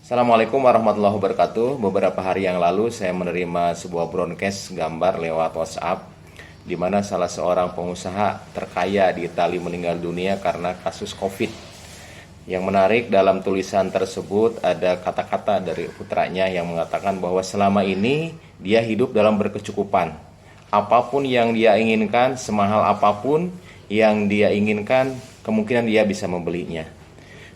Assalamualaikum warahmatullahi wabarakatuh. Beberapa hari yang lalu saya menerima sebuah broadcast gambar lewat WhatsApp di mana salah seorang pengusaha terkaya di Italia meninggal dunia karena kasus COVID. Yang menarik dalam tulisan tersebut ada kata-kata dari putranya yang mengatakan bahwa selama ini dia hidup dalam berkecukupan. Apapun yang dia inginkan, semahal apapun yang dia inginkan, kemungkinan dia bisa membelinya.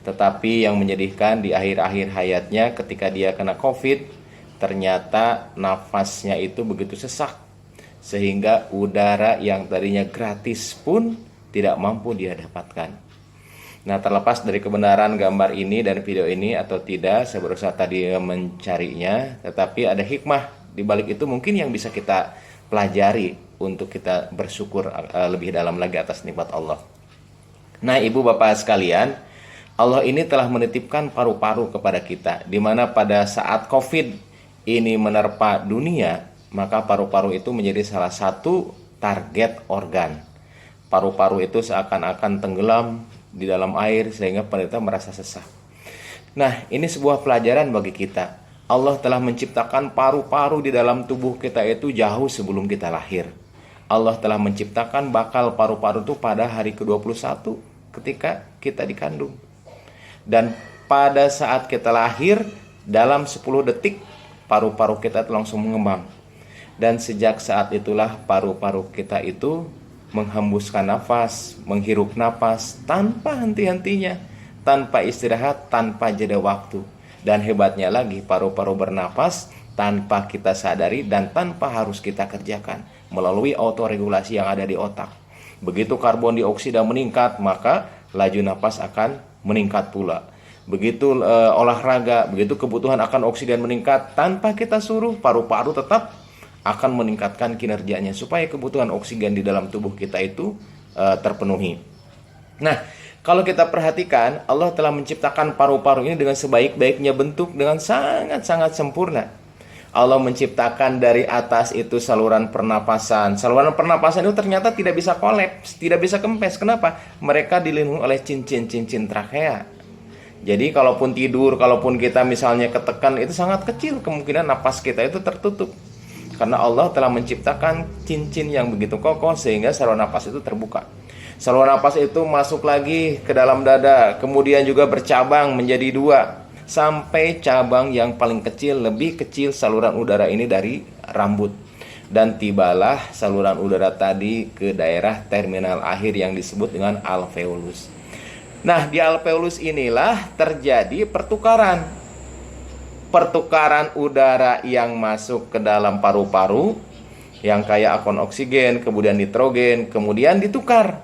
Tetapi yang menyedihkan di akhir-akhir hayatnya ketika dia kena COVID, ternyata nafasnya itu begitu sesak sehingga udara yang tadinya gratis pun tidak mampu dia dapatkan. Nah, terlepas dari kebenaran gambar ini dan video ini atau tidak, saya berusaha tadi mencarinya, tetapi ada hikmah di balik itu mungkin yang bisa kita pelajari untuk kita bersyukur lebih dalam lagi atas nikmat Allah. Nah, ibu bapak sekalian, Allah ini telah menitipkan paru-paru kepada kita, di mana pada saat COVID ini menerpa dunia, maka paru-paru itu menjadi salah satu target organ. Paru-paru itu seakan-akan tenggelam di dalam air sehingga penderita merasa sesak. Nah, ini sebuah pelajaran bagi kita. Allah telah menciptakan paru-paru di dalam tubuh kita itu jauh sebelum kita lahir. Allah telah menciptakan bakal paru-paru itu pada hari ke-21 ketika kita dikandung. Dan pada saat kita lahir, dalam 10 detik paru-paru kita itu langsung mengembang. Dan sejak saat itulah paru-paru kita itu menghembuskan nafas, menghirup nafas tanpa henti-hentinya, tanpa istirahat, tanpa jeda waktu. Dan hebatnya lagi, paru-paru bernafas tanpa kita sadari dan tanpa harus kita kerjakan melalui autoregulasi yang ada di otak. Begitu karbon dioksida meningkat, maka laju nafas akan meningkat pula. Begitu olahraga, begitu kebutuhan akan oksigen meningkat, tanpa kita suruh, paru-paru tetap akan meningkatkan kinerjanya supaya kebutuhan oksigen di dalam tubuh kita itu terpenuhi. Nah, kalau kita perhatikan, Allah telah menciptakan paru-paru ini dengan sebaik-baiknya bentuk, dengan sangat-sangat sempurna. Allah menciptakan dari atas itu saluran pernapasan. Saluran pernapasan itu ternyata tidak bisa kolaps, tidak bisa kempes. Kenapa? Mereka dilindungi oleh cincin-cincin trakea. Jadi kalaupun tidur, kalaupun kita misalnya ketekan, itu sangat kecil kemungkinan napas kita itu tertutup. Karena Allah telah menciptakan cincin yang begitu kokoh sehingga saluran napas itu terbuka. Saluran napas itu masuk lagi ke dalam dada, kemudian juga bercabang menjadi 2. Sampai cabang yang paling kecil, lebih kecil saluran udara ini dari rambut. Dan tibalah saluran udara tadi ke daerah terminal akhir yang disebut dengan alveolus. Nah, di alveolus inilah terjadi pertukaran udara yang masuk ke dalam paru-paru, yang kaya akan oksigen, kemudian nitrogen, kemudian ditukar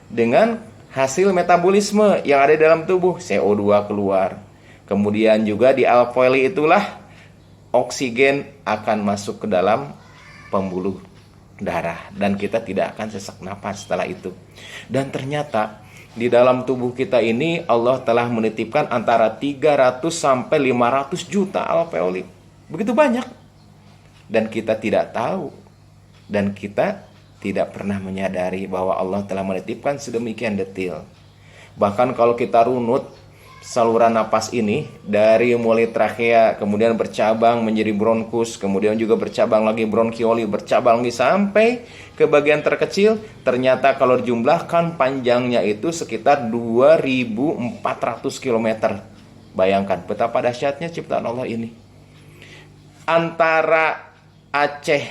dengan hasil metabolisme yang ada di dalam tubuh, CO2 keluar. Kemudian juga di alveoli itulah oksigen akan masuk ke dalam pembuluh darah dan kita tidak akan sesak napas setelah itu. Dan ternyata di dalam tubuh kita ini Allah telah menitipkan antara 300 sampai 500 juta alveoli. Begitu banyak. Dan kita tidak tahu dan kita tidak pernah menyadari bahwa Allah telah menitipkan sedemikian detail. Bahkan kalau kita runut saluran napas ini dari mulai trakea, kemudian bercabang menjadi bronkus, kemudian juga bercabang lagi bronkioli, bercabang lagi sampai ke bagian terkecil, ternyata kalau dijumlahkan panjangnya itu sekitar 2400 km. Bayangkan betapa dahsyatnya ciptaan Allah ini. Antara Aceh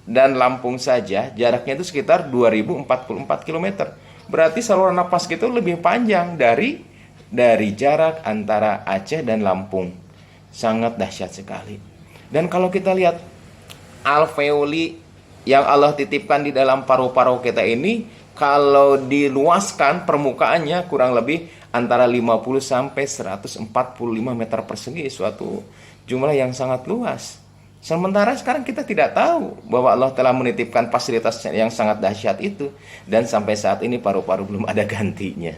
dan Lampung saja jaraknya itu sekitar 2044 km. Berarti saluran napas kita lebih panjang dari jarak antara Aceh dan Lampung. Sangat dahsyat sekali. Dan kalau kita lihat alveoli yang Allah titipkan di dalam paru-paru kita ini, kalau diluaskan permukaannya kurang lebih antara 50 sampai 145 meter persegi, suatu jumlah yang sangat luas. Sementara sekarang kita tidak tahu bahwa Allah telah menitipkan fasilitas yang sangat dahsyat itu, dan sampai saat ini paru-paru belum ada gantinya.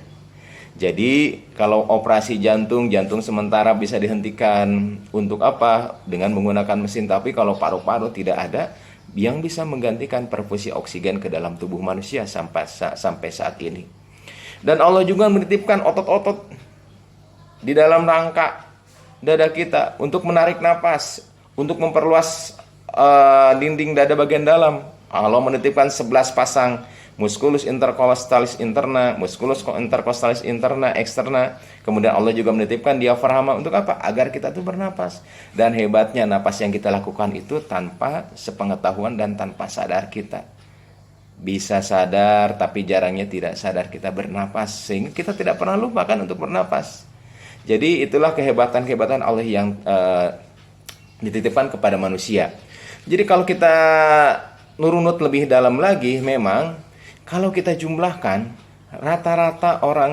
Jadi kalau operasi jantung sementara bisa dihentikan untuk apa? Dengan menggunakan mesin. Tapi kalau paru-paru tidak ada yang bisa menggantikan perfusi oksigen ke dalam tubuh manusia sampai saat ini. Dan Allah juga menitipkan otot-otot di dalam rangka dada kita untuk menarik napas, untuk memperluas dinding dada bagian dalam. Allah menitipkan 11 pasang musculus intercostalis interna, musculus intercostalis interna, externa. Kemudian Allah juga menitipkan diafragma untuk apa? Agar kita tuh bernapas. Dan hebatnya napas yang kita lakukan itu tanpa sepengetahuan dan tanpa sadar kita. Bisa sadar tapi jarangnya tidak sadar kita bernapas, sehingga kita tidak pernah lupakan untuk bernapas. Jadi itulah kehebatan-kehebatan Allah yang dititipkan kepada manusia. Jadi kalau kita nurunut lebih dalam lagi, memang kalau kita jumlahkan rata-rata orang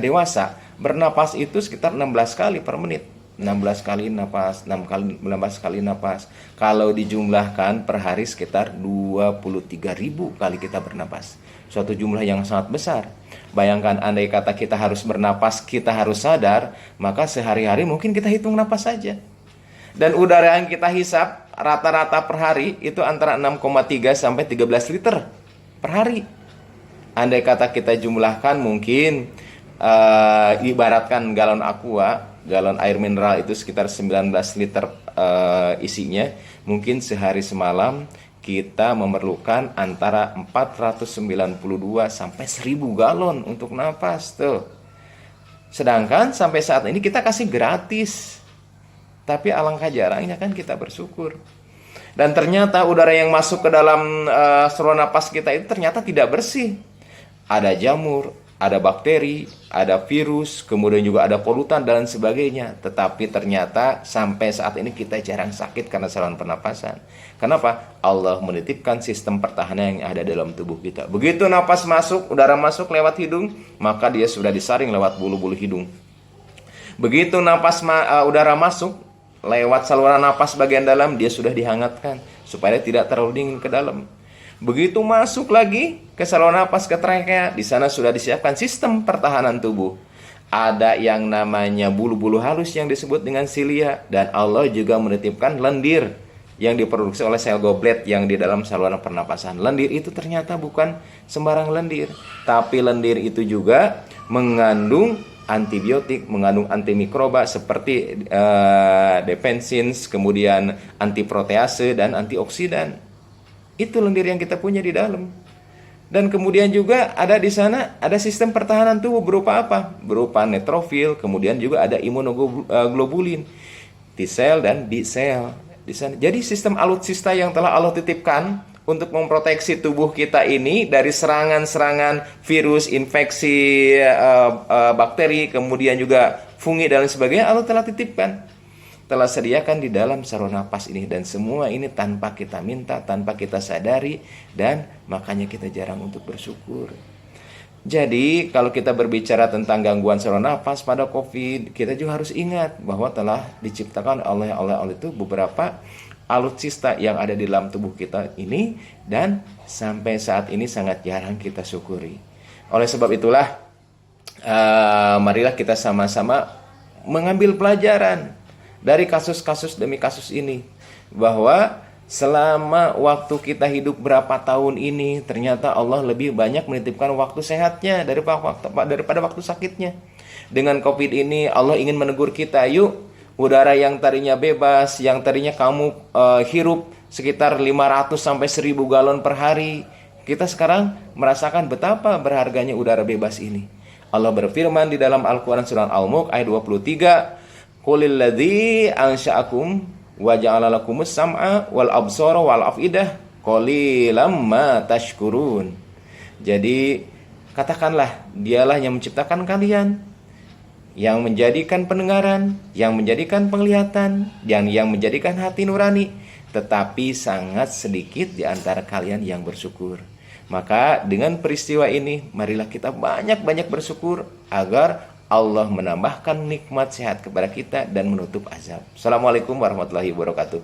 dewasa bernapas itu sekitar 16 kali per menit. 16 kali napas, 16 kali napas. Kalau dijumlahkan per hari sekitar 23.000 kali kita bernapas. Suatu jumlah yang sangat besar. Bayangkan andai kata kita harus bernapas, kita harus sadar, maka sehari-hari mungkin kita hitung napas saja. Dan udara yang kita hisap rata-rata per hari itu antara 6,3 sampai 13 liter per hari. Andai kata kita jumlahkan mungkin ibaratkan galon aqua, galon air mineral itu sekitar 19 liter isinya. Mungkin sehari semalam kita memerlukan antara 492 sampai 1000 galon untuk napas tuh. Sedangkan sampai saat ini kita kasih gratis. Tapi alangkah jarangnya kan kita bersyukur. Dan ternyata udara yang masuk ke dalam saluran napas kita itu ternyata tidak bersih. Ada jamur, ada bakteri, ada virus, kemudian juga ada polutan dan sebagainya. Tetapi ternyata sampai saat ini kita jarang sakit karena saluran pernapasan. Kenapa? Allah menitipkan sistem pertahanan yang ada dalam tubuh kita. Begitu napas masuk, udara masuk lewat hidung, maka dia sudah disaring lewat bulu-bulu hidung. Begitu udara masuk lewat saluran napas bagian dalam, dia sudah dihangatkan supaya tidak terlalu dingin ke dalam. Begitu masuk lagi ke saluran napas ke trakea, di sana sudah disiapkan sistem pertahanan tubuh. Ada yang namanya bulu-bulu halus yang disebut dengan silia, dan Allah juga menitipkan lendir yang diproduksi oleh sel goblet yang di dalam saluran pernapasan. Lendir itu ternyata bukan sembarang lendir, tapi lendir itu juga mengandung antibiotik, mengandung antimikroba seperti defensins, kemudian antiprotease dan antioksidan. Itu lendir yang kita punya di dalam. Dan kemudian juga ada di sana ada sistem pertahanan tubuh berupa apa? Berupa neutrofil, kemudian juga ada imunoglobulin, T cell dan B cell di sana. Jadi sistem alutsista yang telah Allah titipkan untuk memproteksi tubuh kita ini dari serangan-serangan virus, infeksi, bakteri, kemudian juga fungi dan sebagainya, Allah telah titipkan, telah sediakan di dalam saluran napas ini. Dan semua ini tanpa kita minta, tanpa kita sadari, dan makanya kita jarang untuk bersyukur. Jadi kalau kita berbicara tentang gangguan saluran napas pada COVID, kita juga harus ingat bahwa telah diciptakan oleh Allah itu beberapa alutsista yang ada di dalam tubuh kita ini, dan sampai saat ini sangat jarang kita syukuri. Oleh sebab itulah marilah kita sama-sama mengambil pelajaran dari kasus-kasus demi kasus ini, bahwa selama waktu kita hidup berapa tahun ini, ternyata Allah lebih banyak menitipkan waktu sehatnya daripada waktu sakitnya. Dengan COVID ini Allah ingin menegur kita, yuk, udara yang tadinya bebas, yang tadinya kamu hirup sekitar 500 sampai 1000 galon per hari, kita sekarang merasakan betapa berharganya udara bebas ini. Allah berfirman di dalam Al-Quran surah Al-Mulk ayat 23, Qulil ladzi ansha'akum wa ja'ala lakumus sam'a wal absara wal afidah qalilam ma tashkurun. Jadi katakanlah, dialah yang menciptakan kalian, yang menjadikan pendengaran, yang menjadikan penglihatan, yang menjadikan hati nurani, tetapi sangat sedikit di antara kalian yang bersyukur. Maka dengan peristiwa ini, marilah kita banyak-banyak bersyukur agar Allah menambahkan nikmat sehat kepada kita dan menutup azab. Assalamualaikum warahmatullahi wabarakatuh.